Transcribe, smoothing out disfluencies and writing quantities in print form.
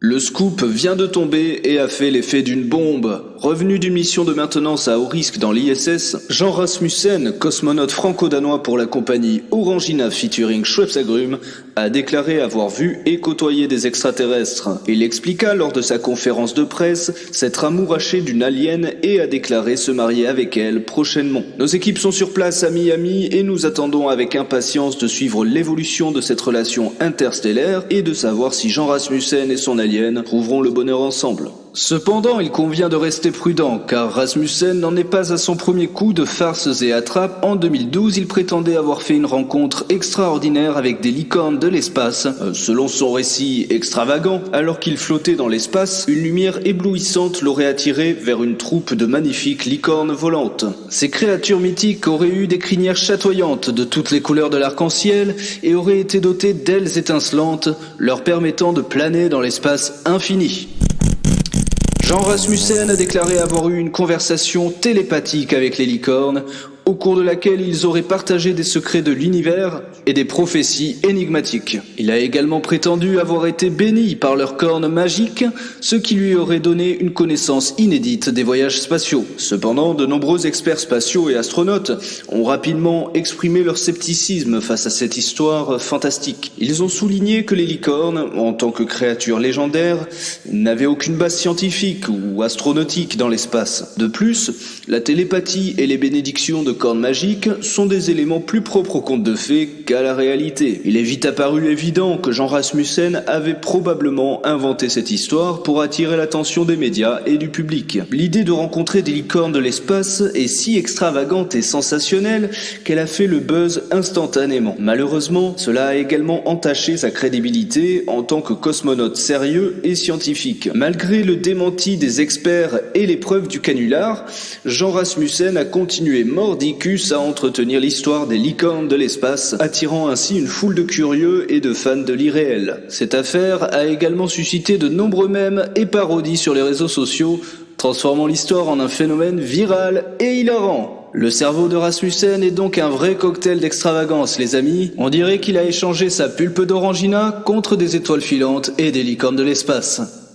Le scoop vient de tomber et a fait l'effet d'une bombe. Revenu d'une mission de maintenance à haut risque dans l'ISS, Jean Rasmussen, cosmonaute franco-danois pour la compagnie Orangina featuring Schweppes-Agrumes, a déclaré avoir vu et côtoyé des extraterrestres. Il expliqua lors de sa conférence de presse s'être amouraché d'une alien et a déclaré se marier avec elle prochainement. Nos équipes sont sur place à Miami et nous attendons avec impatience de suivre l'évolution de cette relation interstellaire et de savoir si Jean Rasmussen et son alien trouveront le bonheur ensemble. Cependant, il convient de rester prudent, car Rasmussen n'en est pas à son premier coup de farces et attrapes. En 2012, il prétendait avoir fait une rencontre extraordinaire avec des licornes de l'espace. Selon son récit extravagant, alors qu'il flottait dans l'espace, une lumière éblouissante l'aurait attiré vers une troupe de magnifiques licornes volantes. Ces créatures mythiques auraient eu des crinières chatoyantes de toutes les couleurs de l'arc-en-ciel et auraient été dotées d'ailes étincelantes, leur permettant de planer dans l'espace infini. Jean Rasmussen a déclaré avoir eu une conversation télépathique avec les licornes, au cours de laquelle ils auraient partagé des secrets de l'univers et des prophéties énigmatiques. Il a également prétendu avoir été béni par leurs cornes magiques, ce qui lui aurait donné une connaissance inédite des voyages spatiaux. Cependant, de nombreux experts spatiaux et astronautes ont rapidement exprimé leur scepticisme face à cette histoire fantastique. Ils ont souligné que les licornes, en tant que créatures légendaires, n'avaient aucune base scientifique ou astronautique dans l'espace. De plus, la télépathie et les bénédictions de cornes magiques sont des éléments plus propres aux contes de fées qu'à la réalité. Il est vite apparu évident que Jean Rasmussen avait probablement inventé cette histoire pour attirer l'attention des médias et du public. L'idée de rencontrer des licornes de l'espace est si extravagante et sensationnelle qu'elle a fait le buzz instantanément. Malheureusement, cela a également entaché sa crédibilité en tant que cosmonaute sérieux et scientifique. Malgré le démenti des experts et les preuves du canular, Jean Rasmussen a continué mordicus à entretenir l'histoire des licornes de l'espace, attirant ainsi une foule de curieux et de fans de l'irréel. Cette affaire a également suscité de nombreux mèmes et parodies sur les réseaux sociaux, transformant l'histoire en un phénomène viral et hilarant. Le cerveau de Rasmussen est donc un vrai cocktail d'extravagance, les amis. On dirait qu'il a échangé sa pulpe d'orangina contre des étoiles filantes et des licornes de l'espace.